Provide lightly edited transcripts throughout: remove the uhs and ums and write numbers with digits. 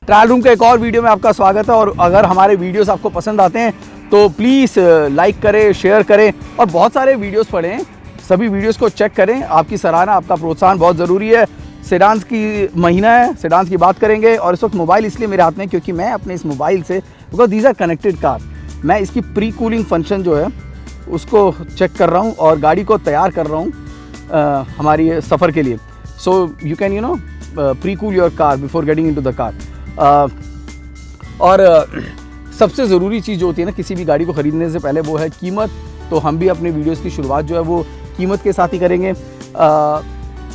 Trial room के एक और वीडियो में आपका स्वागत है। और अगर हमारे वीडियोस आपको पसंद आते हैं तो प्लीज़ लाइक करें, शेयर करें और बहुत सारे वीडियोस पढ़ें, सभी वीडियोस को चेक करें। आपकी सराहना, आपका प्रोत्साहन बहुत ज़रूरी है। सेडान्स की महीना है, सेडान्स की बात करेंगे। और इस वक्त मोबाइल इसलिए मेरे हाथ में क्योंकि मैं अपने इस मोबाइल से, because these are connected car, मैं इसकी प्री कूलिंग फंक्शन जो है उसको चेक कर रहा हूँ और गाड़ी को तैयार कर रहा हूँ हमारी सफ़र के लिए। So you can you know pre cool your car before getting into the car. और सबसे ज़रूरी चीज़ जो होती है ना किसी भी गाड़ी को ख़रीदने से पहले, वो है कीमत। तो हम भी अपने वीडियोस की शुरुआत जो है वो कीमत के साथ ही करेंगे।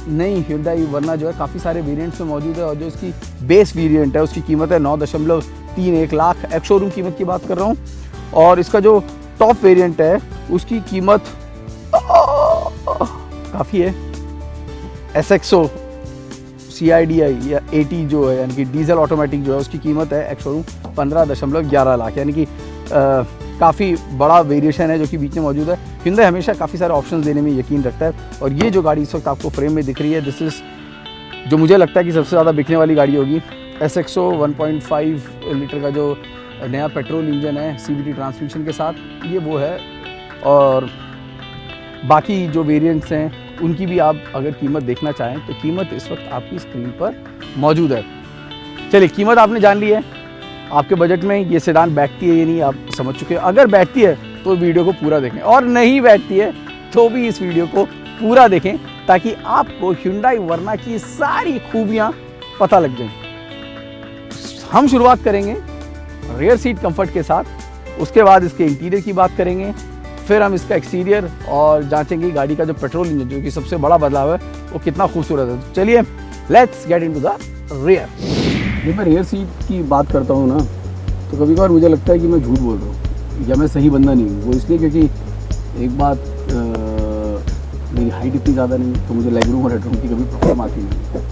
नई Hyundai वर्ना जो है काफ़ी सारे वेरिएंट्स में मौजूद है और जो इसकी बेस वेरिएंट है उसकी कीमत है 9.31 लाख। एक्स शोरूम कीमत की बात कर रहा हूँ। और इसका जो टॉप वेरिएंट है उसकी कीमत काफ़ी है। SXO CIDI या 80 जो है यानी कि डीजल ऑटोमेटिक जो है उसकी कीमत है एक्स शोरूम 15.11 लाख, यानी कि काफ़ी बड़ा वेरिएशन है जो कि बीच में मौजूद है। Hyundai हमेशा काफ़ी सारे ऑप्शंस देने में यकीन रखता है। और ये जो गाड़ी इस वक्त आपको फ्रेम में दिख रही है, दिस इज़ जो मुझे लगता है कि सबसे ज़्यादा बिकने वाली गाड़ी होगी। SXO 1.5 लीटर का जो नया पेट्रोल इंजन है CVT ट्रांसमिशन के साथ, ये वो है। और बाकी जो वेरिएंट्स हैं उनकी भी आप अगर कीमत देखना चाहें तो कीमत इस वक्त आपकी स्क्रीन पर मौजूद है। चलिए, कीमत आपने जान ली है। आपके बजट में ये सेडान बैठती है या नहीं आप समझ चुके हैं। अगर बैठती है तो वीडियो को पूरा देखें, और नहीं बैठती है तो भी इस वीडियो को पूरा देखें ताकि आपको Hyundai वर्ना की सारी खूबियाँ पता लग जाएं। हम शुरुआत करेंगे रेयर सीट कंफर्ट के साथ, उसके बाद इसके इंटीरियर की बात करेंगे, फिर हम इसका एक्सटीरियर और जांचेंगे गाड़ी का जो पेट्रोल इंजन जो कि सबसे बड़ा बदलाव है वो कितना खूबसूरत है। चलिए, let's get into the rear. जब मैं रेयर सीट की बात करता हूँ ना तो कभी कभार मुझे लगता है कि मैं झूठ बोल रहा हूँ या मैं सही बंदा नहीं हूँ। वो इसलिए क्योंकि एक बात, मेरी हाइट इतनी ज़्यादा नहीं तो मुझे लेग रूम और हेड रूम की कभी प्रॉब्लम आती नहीं।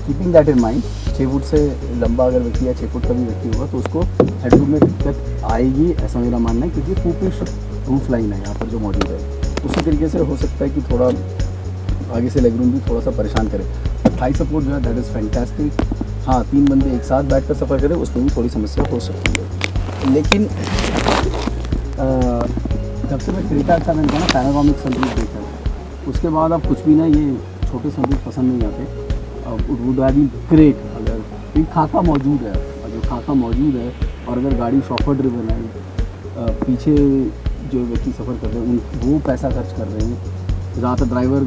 Keeping that in mind, 6 foot से लंबा अगर व्यक्ति या 6 फुट का भी व्यक्ति होगा तो उसको हेड रूम में दिक्कत आएगी, ऐसा मेरा मानना है। क्योंकि फूपिश रूफ लाइन है यहाँ पर जो मौजूद है, उसी तरीके से हो सकता है कि थोड़ा आगे से लेग रूम भी थोड़ा सा परेशान करे। थाई सपोर्ट जो है दैट इज़ फैंटास्टिक। हाँ, 3 बंदे एक साथ बैठ कर सफ़र करें उसमें भी थोड़ी समस्या हो सकती है। लेकिन जब से मैं क्रेटा का मैंने कहा ना पैनारोमिक सनरूफ देखा है, उसके बाद अब कुछ भी ना ये छोटे सनरूफ पसंद नहीं आते। अब वुड हैव बीन ग्रेट अगर एक खाका मौजूद है, और जो खाका मौजूद है और अगर गाड़ी शॉफर ड्रिवन है, पीछे जो व्यक्ति सफ़र कर रहे हैं वो पैसा खर्च कर रहे हैं, ज़्यादातर ड्राइवर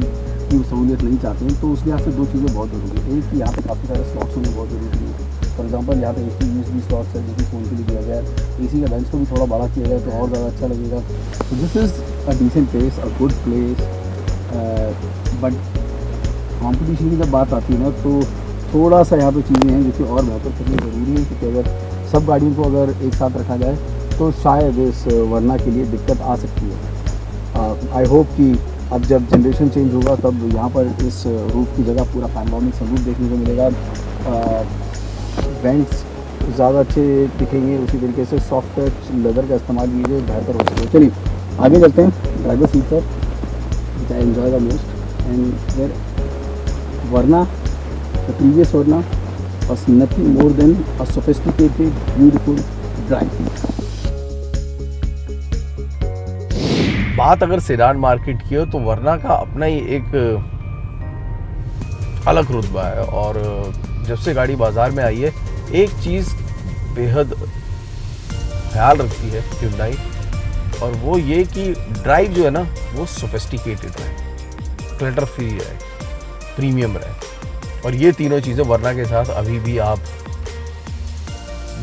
की सहूलियत नहीं चाहते हैं, तो उस लिहाज से 2 चीज़ें बहुत ज़रूरी है। एक कि यहाँ पे काफ़ी सारे स्लॉट्स होने बहुत ज़रूरी है। फॉर एग्जांपल यहाँ पे एक USB स्लॉट्स है जो कि फ़ोन के लिए दिया गया है। AC का बेंच को भी थोड़ा बड़ा किया गया तो और ज़्यादा अच्छा लगेगा। तो this is a decent place, a good place. But competition की जब बात आती है ना तो थोड़ा सा यहाँ पे चीज़ें हैं जो कि और बेहतर करनी ज़रूरी है। क्योंकि अगर सब गाड़ियों को अगर एक साथ रखा जाए तो शायद इस वर्ना के लिए दिक्कत आ सकती है। आई होप कि अब जब जनरेशन चेंज होगा तब यहाँ पर इस रूफ की जगह पूरा पैनोरामिक सनरूफ देखने को मिलेगा। वेंट्स ज़्यादा अच्छे दिखेंगे, उसी तरीके से सॉफ्ट टच लेदर का इस्तेमाल कीजिए, बेहतर हो सके। चलिए आगे चलते हैं ड्राइवर सीट पर, which I enjoy the most. And where Verna, the previous Verna was nothing more than a sophisticated, beautiful drive. बात अगर सेडान मार्केट की हो तो वर्ना का अपना ही एक अलग रुतबा है। और जब से गाड़ी बाजार में आई है एक चीज़ बेहद ख्याल रखती है Hyundai, और वो ये कि ड्राइव जो है ना वो सोफिस्टिकेटेड रहे, क्लटर फ्री रहे, प्रीमियम रहे। और ये तीनों चीज़ें वर्ना के साथ अभी भी आप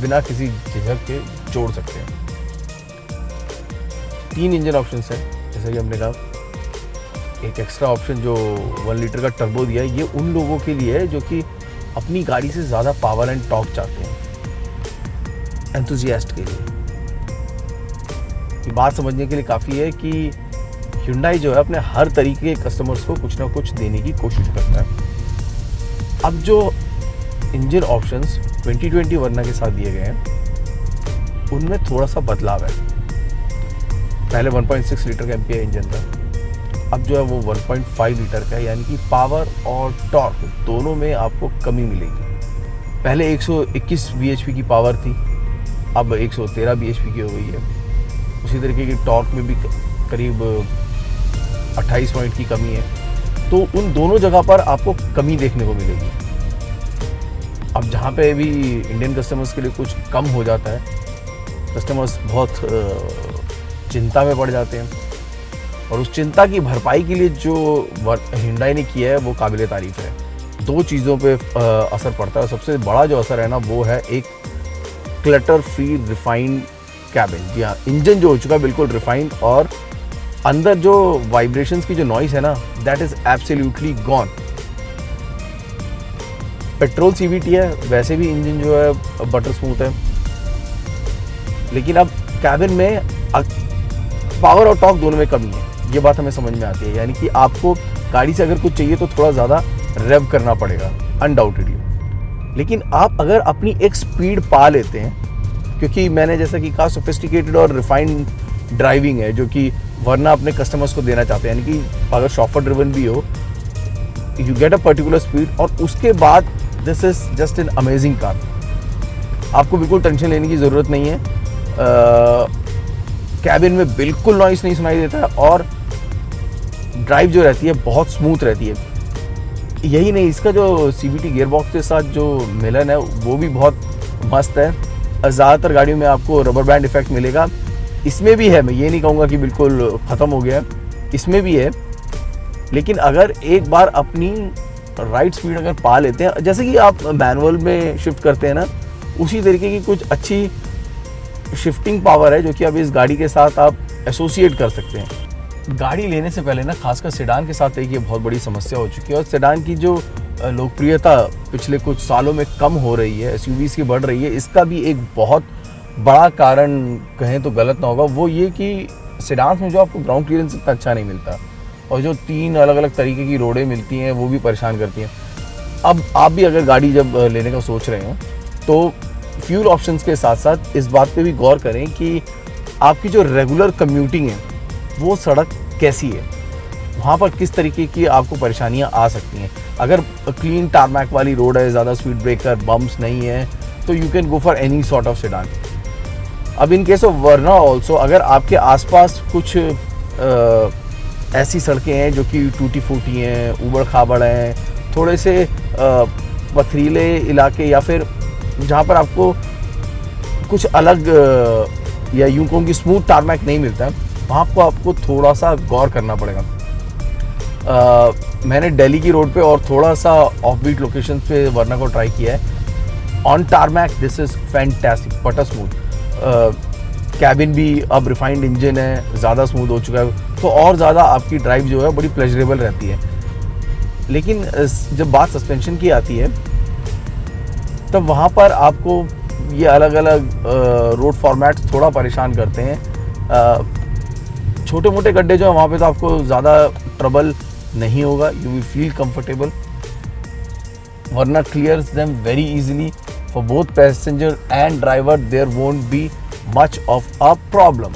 बिना किसी झिझक के जोड़ सकते हैं। 3 इंजन ऑप्शंस हैं जैसा कि हमने कहा। एक एक्स्ट्रा ऑप्शन जो 1 लीटर का टर्बो दिया है, ये उन लोगों के लिए है जो कि अपनी गाड़ी से ज़्यादा पावर एंड टॉर्क चाहते हैं, एंथुजियास्ट के लिए। ये बात समझने के लिए काफ़ी है कि Hyundai जो है अपने हर तरीके के कस्टमर्स को कुछ ना कुछ देने की कोशिश करता है। अब जो इंजन ऑप्शंस 2020 वर्ना के साथ दिए गए हैं उनमें थोड़ा सा बदलाव है। पहले 1.6 लीटर का एमपीआई इंजन था, अब जो है वो 1.5 लीटर का है, यानी कि पावर और टॉर्क दोनों में आपको कमी मिलेगी। पहले 121 bhp की पावर थी, अब 113 bhp की हो गई है। उसी तरीके की टॉर्क में भी करीब 28 पॉइंट की कमी है। तो उन दोनों जगह पर आपको कमी देखने को मिलेगी। अब जहाँ पे भी इंडियन कस्टमर्स के लिए कुछ कम हो जाता है, कस्टमर्स बहुत चिंता में पड़ जाते हैं, और उस चिंता की भरपाई के लिए जो Hyundai ने किया है वो काबिल तारीफ है। दो चीज़ों पे असर पड़ता है। सबसे बड़ा जो असर है ना वो है एक क्लटर फ्री रिफाइंड कैबिन। जी हाँ, इंजन जो हो चुका है बिल्कुल रिफाइंड, और अंदर जो वाइब्रेशंस की जो नॉइस है ना that is absolutely gone. Petrol CVT है, वैसे भी इंजन जो है बटर स्मूथ है, लेकिन अब कैबिन में पावर और टॉर्क दोनों में कमी है। ये बात हमें समझ में आती है, यानी कि आपको गाड़ी से अगर कुछ चाहिए तो थोड़ा ज़्यादा रेव करना पड़ेगा अनडाउटेडली। लेकिन आप अगर अपनी एक स्पीड पा लेते हैं, क्योंकि मैंने जैसा कि कहा सोफिस्टिकेटेड और रिफाइंड ड्राइविंग है जो कि वरना अपने कस्टमर्स को देना चाहते हैं, यानी कि अगर शॉफर ड्रिवन भी हो, you get a particular speed, और उसके बाद this is just an amazing car. आपको बिल्कुल टेंशन लेने की ज़रूरत नहीं है। कैबिन में बिल्कुल नॉइस नहीं सुनाई देता है, और ड्राइव जो रहती है बहुत स्मूथ रहती है। यही नहीं, इसका जो CVT गियर बॉक्स के साथ जो मिलन है वो भी बहुत मस्त है। ज़्यादातर गाड़ियों में आपको रबर बैंड इफेक्ट मिलेगा, इसमें भी है। मैं ये नहीं कहूँगा कि बिल्कुल ख़त्म हो गया, इसमें भी है। लेकिन अगर एक बार अपनी राइट स्पीड अगर पा लेते हैं, जैसे कि आप मैनुअल में शिफ्ट करते हैं ना, उसी तरीके की कुछ अच्छी शिफ्टिंग पावर है जो कि अब इस गाड़ी के साथ आप एसोसिएट कर सकते हैं। गाड़ी लेने से पहले ना खासकर सेडान के साथ एक ये बहुत बड़ी समस्या हो चुकी है, और सेडान की जो लोकप्रियता पिछले कुछ सालों में कम हो रही है, SUVs की बढ़ रही है, इसका भी एक बहुत बड़ा कारण कहें तो गलत ना होगा। वो ये कि सेडान में जो आपको ग्राउंड क्लियरेंस इतना अच्छा नहीं मिलता, और जो 3 अलग अलग तरीके की रोडें मिलती हैं वो भी परेशान करती हैं। अब आप भी अगर गाड़ी जब लेने का सोच रहे हो तो फ्यूल ऑप्शंस के साथ साथ इस बात पे भी गौर करें कि आपकी जो रेगुलर कम्यूटिंग है वो सड़क कैसी है, वहाँ पर किस तरीके की आपको परेशानियाँ आ सकती हैं। अगर क्लीन टारमैक वाली रोड है, ज़्यादा स्पीड ब्रेकर बम्प्स नहीं है, तो you can go for any sort of sedan. अब इन केस ऑफ वरना ऑल्सो, अगर आपके आसपास कुछ ऐसी सड़कें हैं जो कि टूटी फूटी हैं, ऊबड़ खाबड़ हैं, थोड़े से पथरीले इलाके, या फिर जहाँ पर आपको कुछ अलग या यूँ कहूँ कि स्मूथ टारमैक नहीं मिलता है, वहाँ पर आपको थोड़ा सा गौर करना पड़ेगा। मैंने दिल्ली की रोड पे और थोड़ा सा ऑफ बीट लोकेशन पे वरना को ट्राई किया है। On tarmac this is fantastic, butter smooth. Cabin भी अब रिफाइंड इंजन है, ज़्यादा स्मूथ हो चुका है, तो और ज़्यादा आपकी ड्राइव जो है बड़ी प्लेजरेबल रहती है। लेकिन जब बात सस्पेंशन की आती है तब वहाँ पर आपको ये अलग अलग रोड फॉर्मेट थोड़ा परेशान करते हैं। छोटे मोटे गड्ढे जो हैं वहाँ पे तो आपको ज़्यादा ट्रबल नहीं होगा, यू विल फील कंफर्टेबल। वरना clears them very easily for both passenger and driver, there won't be much of a problem.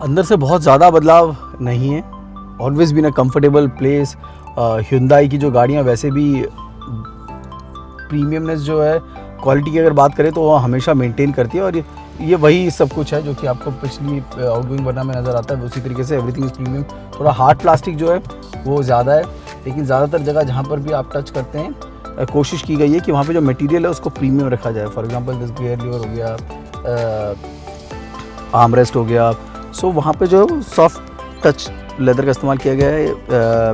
अंदर से बहुत ज़्यादा बदलाव नहीं है, always been a comfortable place. Hyundai की जो गाड़ियाँ वैसे भी प्रीमियमनेस जो है, क्वालिटी की अगर बात करें तो वो हमेशा मेंटेन करती है, और ये वही सब कुछ है जो कि आपको पिछली आउटगोइंग वरना में नज़र आता है। उसी तरीके से एवरीथिंग इज़ प्रीमियम। थोड़ा हार्ड प्लास्टिक जो है वो ज़्यादा है, लेकिन ज़्यादातर जगह जहाँ पर भी आप टच करते हैं कोशिश की गई है कि वहाँ पे जो मटेरियल है उसको प्रीमियम रखा जाए। For example this gear lever हो गया, आर्मरेस्ट हो गया, सो वहाँ पे जो सॉफ्ट टच लेदर का इस्तेमाल किया गया है।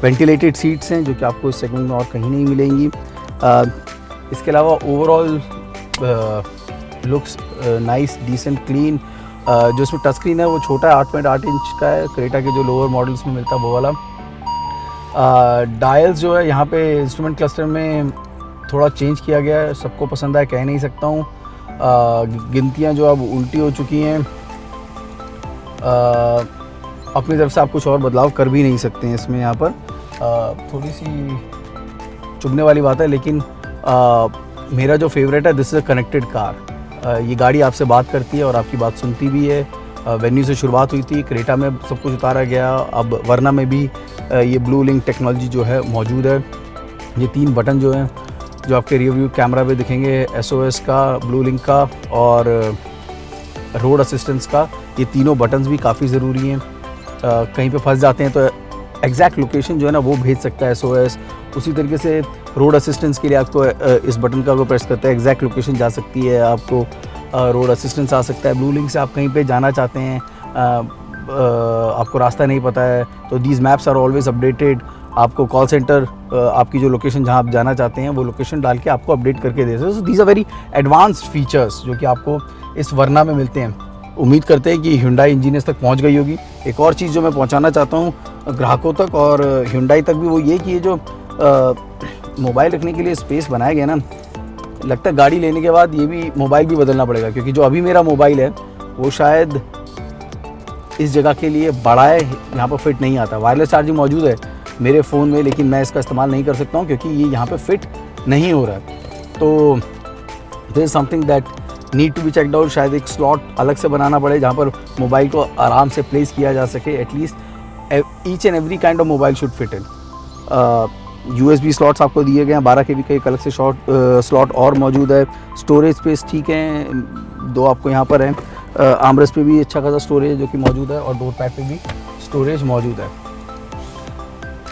वेंटिलेटेड सीट्स हैं जो कि आपको इस सेगमेंट में और कहीं नहीं मिलेंगी। इसके अलावा overall looks nice, decent, clean. जो इसमें टच स्क्रीन है वो छोटा है, 8.8 इंच का है। क्रेटा के जो लोअर मॉडल्स में मिलता है वो वाला। डायल्स जो है यहाँ पे इंस्ट्रूमेंट क्लस्टर में थोड़ा चेंज किया गया है, सबको पसंद आया कह नहीं सकता हूँ। गिनतियाँ जो अब उल्टी हो चुकी हैं, अपनी तरफ से आप कुछ और बदलाव कर भी नहीं सकते हैं इसमें। यहाँ पर थोड़ी सी चुभने वाली बात है, लेकिन मेरा जो फेवरेट है, this is a connected car. ये गाड़ी आपसे बात करती है और आपकी बात सुनती भी है, वेन्यू से शुरुआत हुई थी, क्रेटा में सब कुछ उतारा गया, अब वरना में भी ये ब्लू लिंक टेक्नोलॉजी जो है मौजूद है। ये 3 बटन जो हैं जो आपके रियर व्यू कैमरा पे दिखेंगे, SOS का, ब्लू लिंक का और रोड असिस्टेंस का, ये तीनों बटन्स भी काफ़ी ज़रूरी हैं। कहीं पे फंस जाते हैं तो एग्जैक्ट लोकेशन जो है ना वो भेज सकता है SOS। उसी तरीके से रोड असिस्टेंस के लिए आपको इस बटन का को प्रेस करते हैं एग्जैक्ट लोकेशन जा सकती है, आपको रोड असिस्टेंस आ सकता है। ब्लू लिंक से आप कहीं पे जाना चाहते हैं, आपको रास्ता नहीं पता है तो these maps are always updated. आपको कॉल सेंटर आपकी जो लोकेशन जहाँ आप जाना चाहते हैं वो लोकेशन डाल के आपको अपडेट करके दे सकते हैं। So these are very advanced features जो कि आपको इस वरना में मिलते हैं। उम्मीद करते हैं कि Hyundai इंजीनियर्स तक पहुंच गई होगी। एक और चीज़ जो मैं पहुंचाना चाहता हूं ग्राहकों तक और Hyundai तक भी, वो ये कि ये जो मोबाइल रखने के लिए स्पेस बनाया गया ना, लगता है गाड़ी लेने के बाद ये भी मोबाइल भी बदलना पड़ेगा, क्योंकि जो अभी मेरा मोबाइल है वो शायद इस जगह के लिए बड़ा है, यहाँ पर फिट नहीं आता। वायरलेस चार्जिंग मौजूद है मेरे फ़ोन में, लेकिन मैं इसका इस्तेमाल नहीं कर सकता हूँ क्योंकि ये यहाँ पे फिट नहीं हो रहा है। तो this is something that need to be checked out. शायद एक स्लॉट अलग से बनाना पड़े जहाँ पर मोबाइल को आराम से प्लेस किया जा सके। At least each and every kind of mobile should fit in. USB slots आपको दिए गए हैं, 12 KB का एक अलग से स्लॉट और मौजूद है। स्टोरेज स्पेस ठीक है, 2 आपको यहाँ पर है। आर्मरेस्ट पे भी अच्छा खासा स्टोरेज जो कि मौजूद है और डोर पैड पे भी स्टोरेज मौजूद है।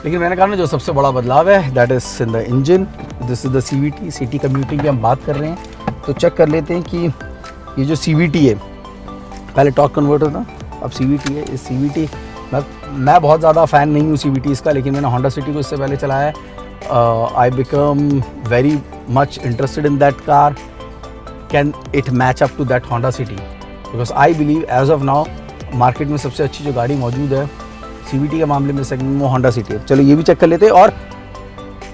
लेकिन मैंने कहा ना जो सबसे बड़ा बदलाव है that is in the engine. This is the CVT, city commuting की हम बात कर रहे हैं तो चेक कर लेते हैं कि ये जो CVT है, पहले टॉर्क कन्वर्टर था, अब CVT है। इस CVT मैं बहुत ज़्यादा फ़ैन नहीं हूँ CVTs का, लेकिन मैंने होंडा सिटी को इससे पहले चलाया है। I become very much interested in that car. Can it match up to that Honda City? Because I believe as of now market में सबसे अच्छी जो गाड़ी मौजूद है CVT के मामले में सेगमेंट में होंडा सिटी है। चलो ये भी चेक कर लेते हैं, और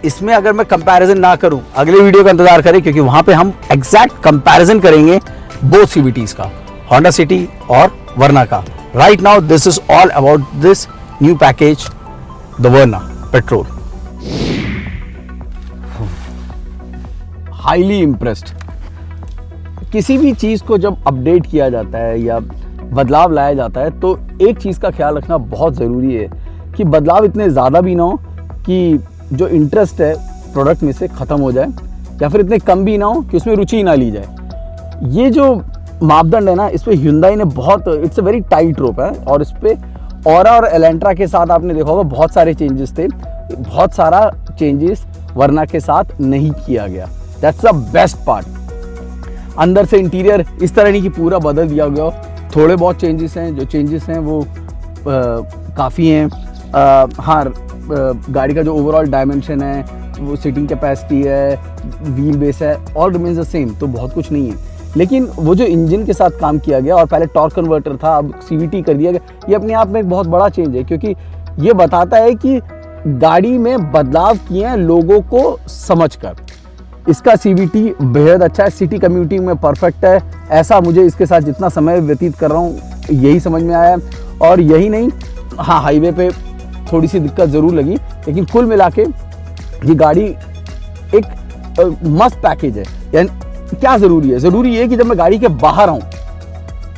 इसमें अगर मैं कंपैरिजन ना करूं, अगले वीडियो का इंतजार करें क्योंकि वहां पे हम एग्जैक्ट कंपैरिजन करेंगे बोथ CVTs का, होंडा सिटी और वरना का। Right now this is all about this new package the वरना पेट्रोल। Highly impressed. किसी भी चीज को जब अपडेट किया जाता है या बदलाव लाया जाता है तो एक चीज का ख्याल रखना बहुत जरूरी है कि बदलाव इतने ज्यादा भी ना हो कि जो इंटरेस्ट है प्रोडक्ट में से ख़त्म हो जाए, या फिर इतने कम भी ना हो कि उसमें रुचि ना ली जाए। ये जो मापदंड है ना, इस पे Hyundai ने बहुत, इट्स अ वेरी टाइट रोप है। और इस पे ऑरा और एलेंट्रा के साथ आपने देखा होगा बहुत सारे चेंजेस थे, बहुत सारा चेंजेस वरना के साथ नहीं किया गया। That's the best part. अंदर से इंटीरियर इस तरह नहीं कि पूरा बदल दिया गया, थोड़े बहुत चेंजेस हैं। जो चेंजेस हैं वो काफ़ी हैं। हाँ, गाड़ी का जो ओवरऑल डायमेंशन है, वो सीटिंग कैपेसिटी है, व्हील बेस है, ऑल रिमेन्स द सेम, तो बहुत कुछ नहीं है। लेकिन वो जो इंजन के साथ काम किया गया, और पहले टॉर्क कन्वर्टर था अब CVT कर दिया गया, ये अपने आप में एक बहुत बड़ा चेंज है, क्योंकि ये बताता है कि गाड़ी में बदलाव किए हैं लोगों को समझकर। इसका CVT बेहद अच्छा है, सिटी कम्यूटिंग में परफेक्ट है। ऐसा मुझे इसके साथ जितना समय व्यतीत कर रहा हूँ यही समझ में आया। और यही नहीं, हाँ, हाईवे पे थोड़ी सी दिक्कत ज़रूर लगी, लेकिन कुल मिला के ये गाड़ी एक मस्त पैकेज है। यानी क्या ज़रूरी है? ज़रूरी है कि जब मैं गाड़ी के बाहर आऊँ,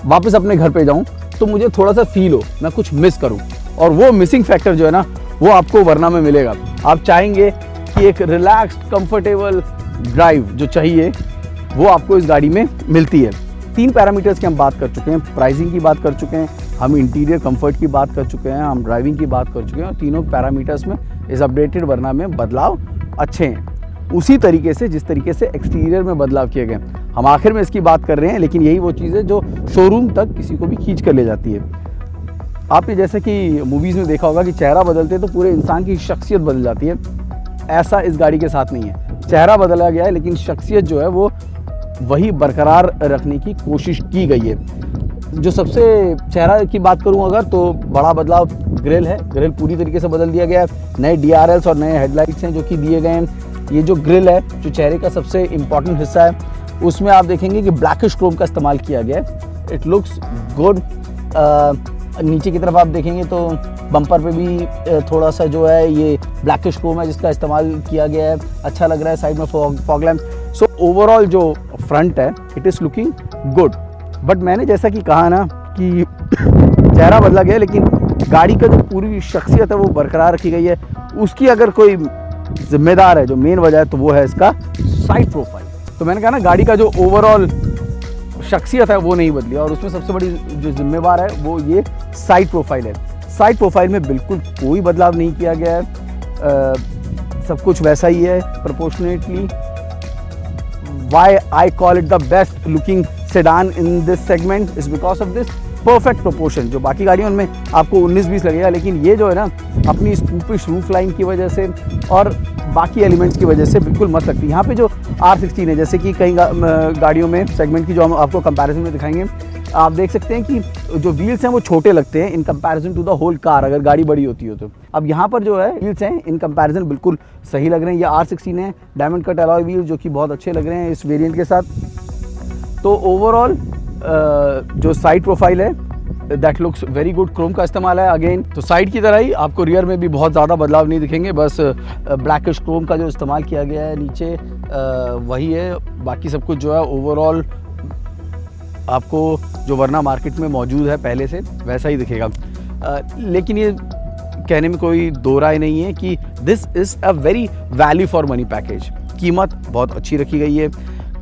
वापस अपने घर पे जाऊँ, तो मुझे थोड़ा सा फील हो, मैं कुछ मिस करूँ। और वो मिसिंग फैक्टर जो है ना, वो आपको वरना में मिलेगा। आप चाहेंगे कि एक रिलैक्स्ड कंफर्टेबल ड्राइव जो चाहिए वो आपको इस गाड़ी में मिलती है। 3 पैरामीटर्स की हम बात कर चुके हैं, प्राइसिंग की बात कर चुके हैं, हम इंटीरियर कंफर्ट की बात कर चुके हैं, हम ड्राइविंग की बात कर चुके हैं। और तीनों पैरामीटर्स में इस अपडेटेड वरना में बदलाव अच्छे हैं, उसी तरीके से जिस तरीके से एक्सटीरियर में बदलाव किए गए। हम आखिर में इसकी बात कर रहे हैं, लेकिन यही वो चीज़ है जो शोरूम तक किसी को भी खींच कर ले जाती है। आपने जैसे कि मूवीज़ में देखा होगा कि चेहरा बदलते तो पूरे इंसान की शख्सियत बदल जाती है, ऐसा इस गाड़ी के साथ नहीं है। चेहरा बदला गया है लेकिन शख्सियत जो है वो वही बरकरार रखने की कोशिश की गई है। जो सबसे चेहरा की बात करूं अगर, तो बड़ा बदलाव ग्रिल है। ग्रिल पूरी तरीके से बदल दिया गया है, नए DRLs और नए हेडलाइट्स हैं जो कि दिए गए हैं। ये जो ग्रिल है, जो चेहरे का सबसे इम्पॉर्टेंट हिस्सा है, उसमें आप देखेंगे कि ब्लैकिश क्रोम का इस्तेमाल किया गया है। It looks good. नीचे की तरफ आप देखेंगे तो बम्पर पे भी थोड़ा सा जो है ये ब्लैकिश क्रोम है जिसका इस्तेमाल किया गया है, अच्छा लग रहा है। साइड में फॉग लैम्प। सो ओवरऑल जो फ्रंट है it is looking good. But मैंने जैसा कि कहा ना कि चेहरा बदला गया है, लेकिन गाड़ी का जो पूरी शख्सियत है वो बरकरार रखी गई है। उसकी अगर कोई जिम्मेदार है, जो मेन वजह है, तो वो है इसका साइड प्रोफाइल। तो मैंने कहा ना, गाड़ी का जो ओवरऑल शख्सियत है वो नहीं बदली, और उसमें सबसे बड़ी जो जिम्मेवार है वो ये साइड प्रोफाइल है। साइड प्रोफाइल में बिल्कुल कोई बदलाव नहीं किया गया है, सब कुछ वैसा ही है proportionately. Why I call it the best looking sedan in this segment is because of this perfect proportion। जो बाकी गाड़ियों में आपको 19-20 लगेगा, लेकिन ये जो है ना, अपनी स्कूपिश रूफ लाइन की वजह से और बाकी एलिमेंट्स की वजह से बिल्कुल मस्त लगती है। यहाँ पे जो R16 है, जैसे कि कई गाड़ियों में सेगमेंट की जो हम आपको कंपैरिजन में दिखाएंगे, आप देख सकते हैं कि जो व्हील्स हैं वो छोटे लगते हैं in comparison to the whole car, अगर गाड़ी बड़ी होती हो तो। अब यहाँ पर जो है व्हील्स हैं इन कंपैरिजन बिल्कुल सही लग रहे हैं। ये R16 है, डायमंड कट अलॉय व्हील, जो कि बहुत अच्छे लग रहे हैं इस वेरिएंट के साथ। तो ओवरऑल जो साइड प्रोफाइल है that looks very good. Chrome का इस्तेमाल है अगेन। तो साइड की तरह ही आपको रियर में भी बहुत ज़्यादा बदलाव नहीं दिखेंगे, बस ब्लैकिश क्रोम का जो इस्तेमाल किया गया है नीचे वही है। बाकी सब कुछ जो है ओवरऑल आपको जो वरना मार्केट में मौजूद है पहले से वैसा ही दिखेगा। लेकिन ये कहने में कोई दो राय नहीं है कि this is a very value for money package. कीमत बहुत अच्छी रखी गई है,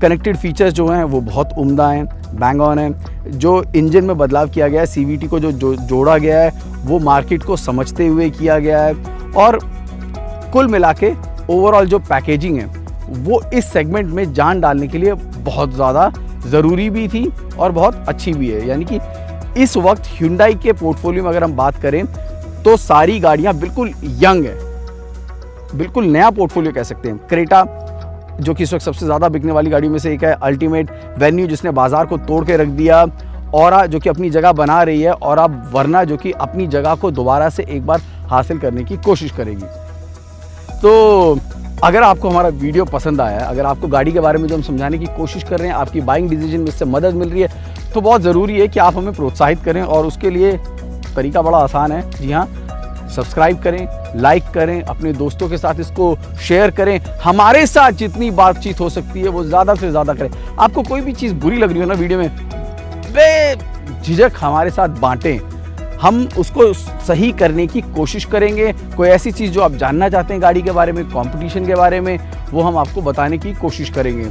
कनेक्टेड फीचर्स जो हैं वो बहुत उम्दा हैं, बैंग ऑन है। जो इंजन में बदलाव किया गया है, CVT को जो जोड़ा गया है, वो मार्केट को समझते हुए किया गया है। और कुल मिला के ओवरऑल जो पैकेजिंग है वो इस सेगमेंट में जान डालने के लिए बहुत ज़्यादा ज़रूरी भी थी और बहुत अच्छी भी है। यानी कि इस वक्त Hyundai के पोर्टफोलियो में अगर हम बात करें तो सारी गाड़ियां बिल्कुल यंग है, बिल्कुल नया पोर्टफोलियो कह सकते हैं। क्रेटा जो कि इस वक्त सबसे ज़्यादा बिकने वाली गाड़ियों में से एक है, अल्टीमेट, वेन्यू जिसने बाजार को तोड़ के रख दिया, औरा जो कि अपनी जगह बना रही है, और अब वरना जो कि अपनी जगह को दोबारा से एक बार हासिल करने की कोशिश करेगी। तो अगर आपको हमारा वीडियो पसंद आया है, अगर आपको गाड़ी के बारे में जो हम समझाने की कोशिश कर रहे हैं, आपकी बाइंग डिसीजन में इससे मदद मिल रही है, तो बहुत ज़रूरी है कि आप हमें प्रोत्साहित करें। और उसके लिए तरीका बड़ा आसान है। जी हाँ, सब्सक्राइब करें, लाइक करें, अपने दोस्तों के साथ इसको शेयर करें। हमारे साथ जितनी बातचीत हो सकती है वो ज़्यादा से ज़्यादा करें। आपको कोई भी चीज़ बुरी लग रही हो ना वीडियो में, बेझिझक हमारे साथ बांटें, हम उसको सही करने की कोशिश करेंगे। कोई ऐसी चीज़ जो आप जानना चाहते हैं गाड़ी के बारे में, कंपटीशन के बारे में, वो हम आपको बताने की कोशिश करेंगे।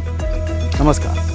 नमस्कार।